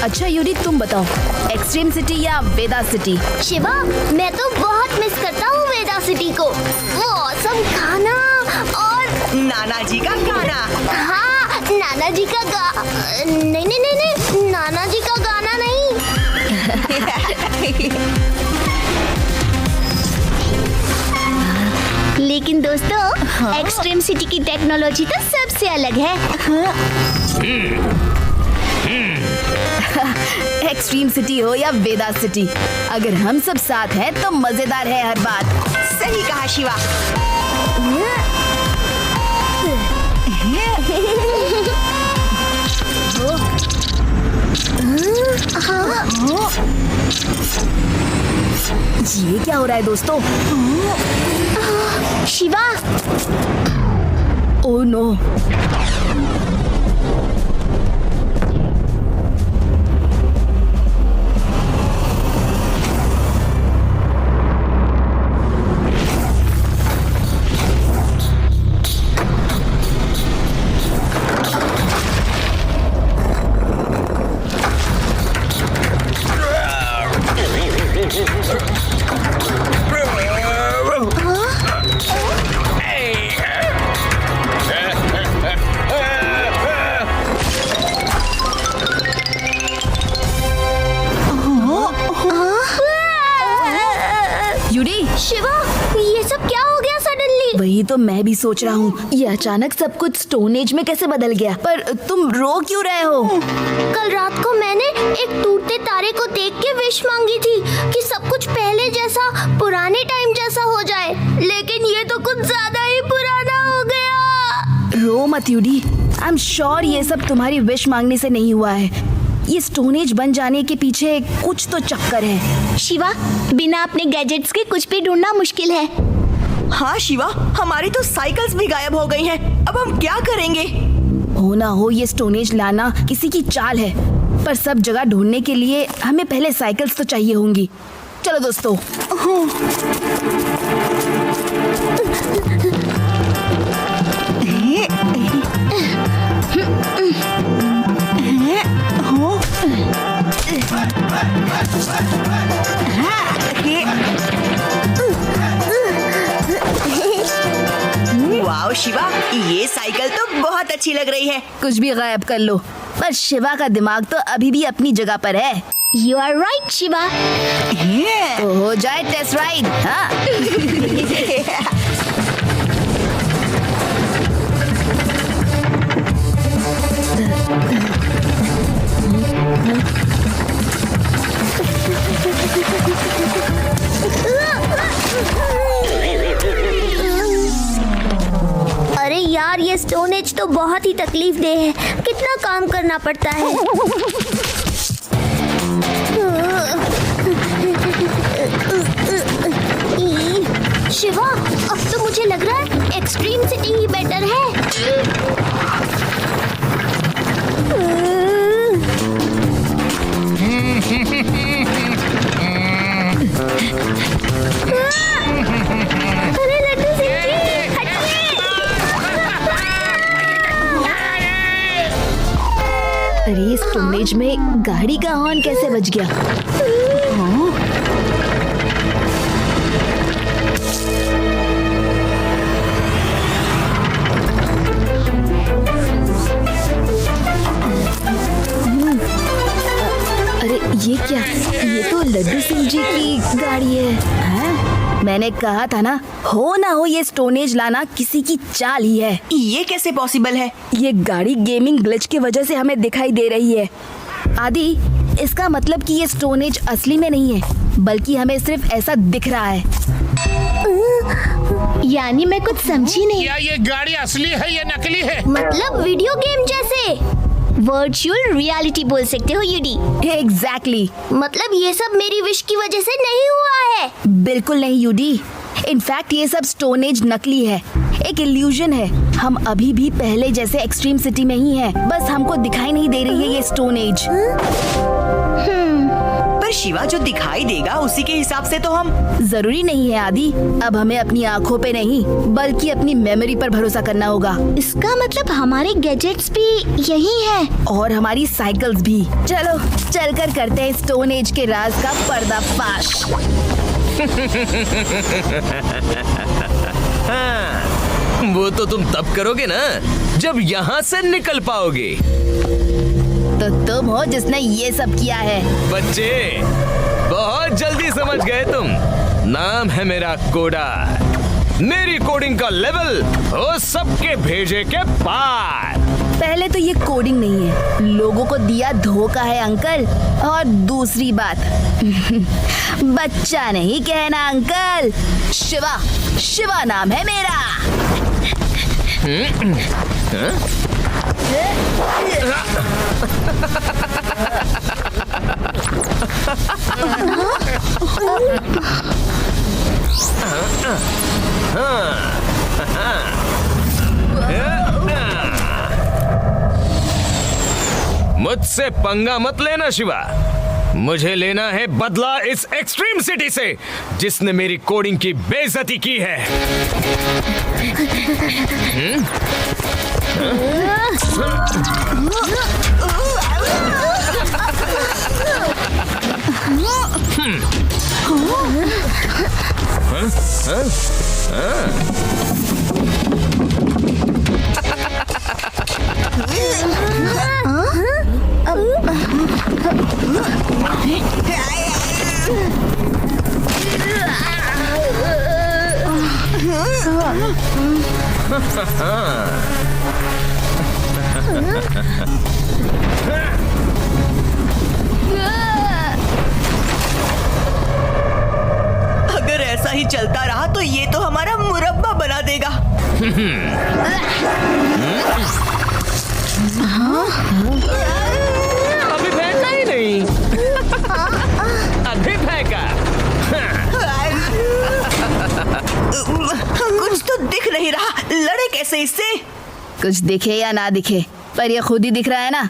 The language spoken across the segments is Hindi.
अच्छा यूडी, तुम बताओ, एक्सट्रीम सिटी या वेदा सिटी? शिवा, मैं तो बहुत मिस करता हूँ वेदा सिटी को। वो ऑसम खाना और नाना जी का गाना। हाँ, नाना जी का नहीं, नाना जी का गाना नहीं। लेकिन दोस्तों, एक्सट्रीम सिटी की टेक्नोलॉजी तो सबसे अलग है। एक्सट्रीम सिटी हो या वेदा सिटी, अगर हम सब साथ हैं तो मजेदार है हर बात। सही कहा शिवा। ये क्या हो रहा है दोस्तों? शिवा, ओह नो, यूडी, शिवा, ये सब क्या हो गया सडनली? वही तो मैं भी सोच रहा हूँ, ये अचानक सब कुछ स्टोन एज में कैसे बदल गया। पर तुम रो क्यों रहे हो? कल रात को मैंने एक टूटते तारे को देख के विश मांगी थी कि सब कुछ पहले जैसा, पुराने टाइम जैसा हो जाए, लेकिन ये तो कुछ ज्यादा ही पुराना हो गया। रो मत यूडी, आई एम श्योर ये सब तुम्हारी विश मांगने से नहीं हुआ है। ये स्टोन एज बन जाने के पीछे कुछ तो चक्कर है। शिवा, बिना अपने गैजेट्स के कुछ भी ढूंढना मुश्किल है। हाँ शिवा, हमारी तो साइकिल्स भी गायब हो गई हैं। अब हम क्या करेंगे? हो ना हो ये स्टोन एज लाना किसी की चाल है, पर सब जगह ढूंढने के लिए हमें पहले साइकिल्स तो चाहिए होंगी। चलो दोस्तों। वाओ शिवा, ये साइकिल तो बहुत अच्छी लग रही है। कुछ भी गायब कर लो, पर शिवा का दिमाग तो अभी भी अपनी जगह पर है। You are right, Shiva. तो हो जाए टेस्ट राइड। हाँ। अरे यार, ये स्टोन एज तो बहुत ही तकलीफ दे है। कितना काम करना पड़ता है। शिवा, अब तो मुझे लग रहा है एक्सट्रीम सिटी ही बेटर है। अरे लड्डू सिंह जी, हटिए। अरे स्टोन एज में गाड़ी का हॉर्न कैसे बज गया? हाँ? अरे ये क्या? ये तो लड्डू सिंह जी की गाड़ी है। हैं? मैंने कहा था ना, हो ना हो ये स्टोन एज लाना किसी की चाल ही है। ये कैसे पॉसिबल है? ये गाड़ी गेमिंग ग्लिच की वजह से हमें दिखाई दे रही है। आदि, इसका मतलब कि ये स्टोन एज असली में नहीं है, बल्कि हमें सिर्फ ऐसा दिख रहा है। यानी मैं कुछ समझी नहीं। क्या ये गाड़ी असली है या नकली है? मतलब वीडियो गेम जैसे वर्चुअल रियलिटी बोल सकते हो यूडी। एग्जैक्टली। मतलब ये सब मेरी विश की वजह से नहीं हुआ है। बिल्कुल नहीं यूडी, इनफैक्ट ये सब स्टोन एज नकली है, एक इल्यूजन है। हम अभी भी पहले जैसे एक्सट्रीम सिटी में ही हैं, बस हमको दिखाई नहीं दे रही है ये स्टोन एज। पर पर शिवा जो दिखाई देगा उसी के हिसाब से तो हम। जरूरी नहीं है आदि, अब हमें अपनी आँखों पे नहीं बल्कि अपनी मेमोरी पर भरोसा करना होगा। इसका मतलब हमारे गैजेट्स भी यही हैं। और हमारी साइकिल्स भी। चलो चलकर करते हैं स्टोन एज के राज का पर्दाफाश। हाँ, वो तो तुम तब करोगे ना जब यहाँ से निकल पाओगे। तो तुम हो जिसने ये सब किया है। बच्चे बहुत जल्दी समझ गए तुम। नाम है मेरा कोडार। मेरी कोडिंग का लेवल हो सबके भेजे के पार। पहले तो ये कोडिंग नहीं है, लोगों को दिया धोखा है अंकल। और दूसरी बात बच्चा नहीं कहना अंकल, शिवा, शिवा नाम है मेरा। मुझसे पंगा मत लेना शिवा। मुझे लेना है बदला इस एक्सट्रीम सिटी से जिसने मेरी कोडिंग की बेइज्जती की है। अगर ऐसा ही चलता रहा तो ये तो हमारा मुरब्बा बना देगा। अभी फेंका ही नहीं। अभी फेंका। कुछ तो दिख नहीं रहा, लड़े कैसे इससे? कुछ दिखे या ना दिखे, पर ये खुद ही दिख रहा है ना।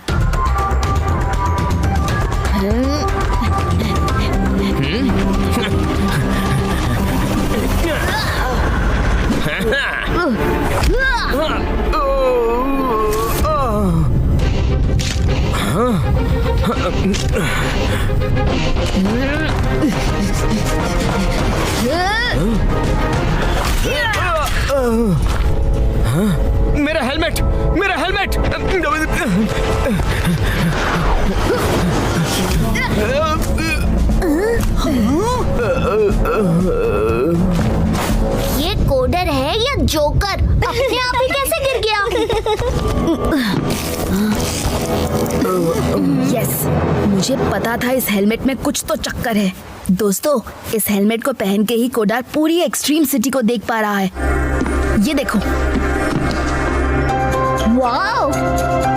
मेरा हेलमेट, मेरा हेलमेट। ये कोडर है या जोकर? अपने आप ही कैसे गिर गया? यस, मुझे पता था इस हेलमेट में कुछ तो चक्कर है। दोस्तों, इस हेलमेट को पहन के ही कोडार पूरी एक्सट्रीम सिटी को देख पा रहा है। ये देखो। वाओ!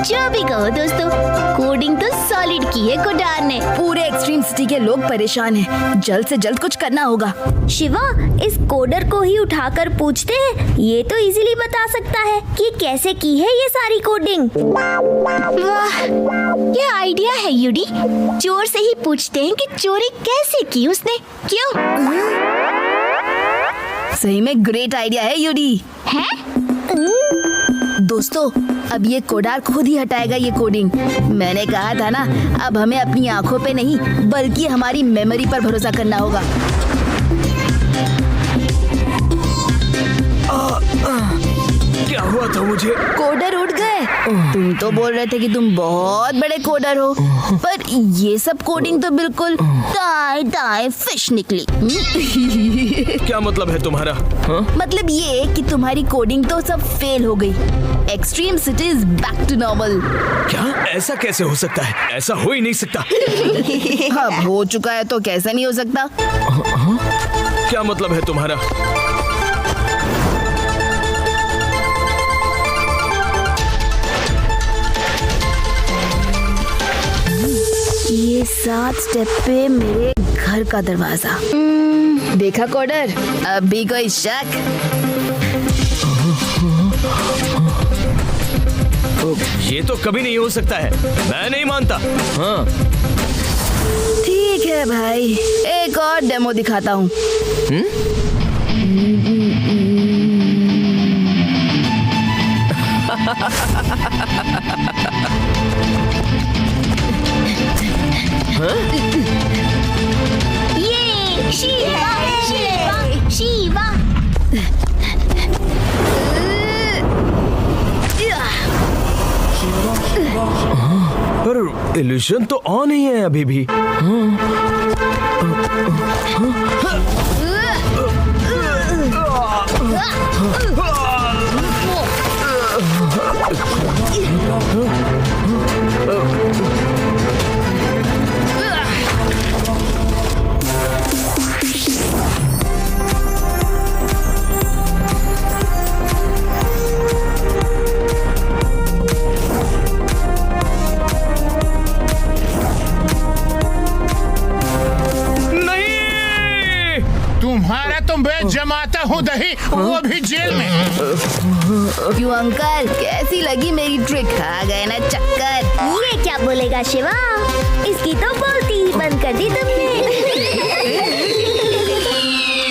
जो भी कहो दोस्तों, कोडिंग तो सॉलिड की है कोडार ने। पूरे एक्सट्रीम सिटी के लोग परेशान हैं। जल्द से जल्द कुछ करना होगा। शिवा, इस कोडर को ही उठाकर पूछते हैं। ये तो इजीली बता सकता है कि कैसे की है ये सारी कोडिंग। वाह, ये आइडिया है यूडी। चोर से ही पूछते हैं कि चोरी कैसे की उसने। क्यों? सही में ग्रेट आइडिया है यूडी। है? दोस्तों, अब ये कोडार खुद ही हटाएगा ये कोडिंग। मैंने कहा था ना, अब हमें अपनी आंखों पे नहीं बल्कि हमारी मेमोरी पर भरोसा करना होगा। क्या हुआ था मुझे? कोडर उठ गए। तुम तो बोल रहे थे कि तुम बहुत बड़े कोडर हो, पर ये सब कोडिंग तो बिल्कुल टाई टाई फिश निकली। क्या मतलब है तुम्हारा? हाँ? मतलब ये कि तुम्हारी कोडिंग तो सब फेल हो गई। Extreme city is back to normal. क्या? ऐसा कैसे हो सकता है? ऐसा हो ही नहीं सकता। अब हो चुका है तो कैसा नहीं हो सकता? क्या मतलब है तुम्हारा? ये 7 स्टेप पे मेरे घर का दरवाजा। देखा कोडर, अब भी कोई शक? ये तो कभी नहीं हो सकता है। मैं नहीं मानता। हाँ। ठीक है, है भाई, एक और डेमो दिखाता हूँ। ये शिवा शिवा शिवा। पर इल्यूशन तो ऑन ही है अभी भी। तुम्हारा तो मैं जमाता हूँ दही, वो भी जेल में। क्यों अंकल, कैसी लगी मेरी ट्रिक? आ गए ना चक्कर। ये क्या बोलेगा शिवा, इसकी तो बोलती ही बंद कर दी तुमने।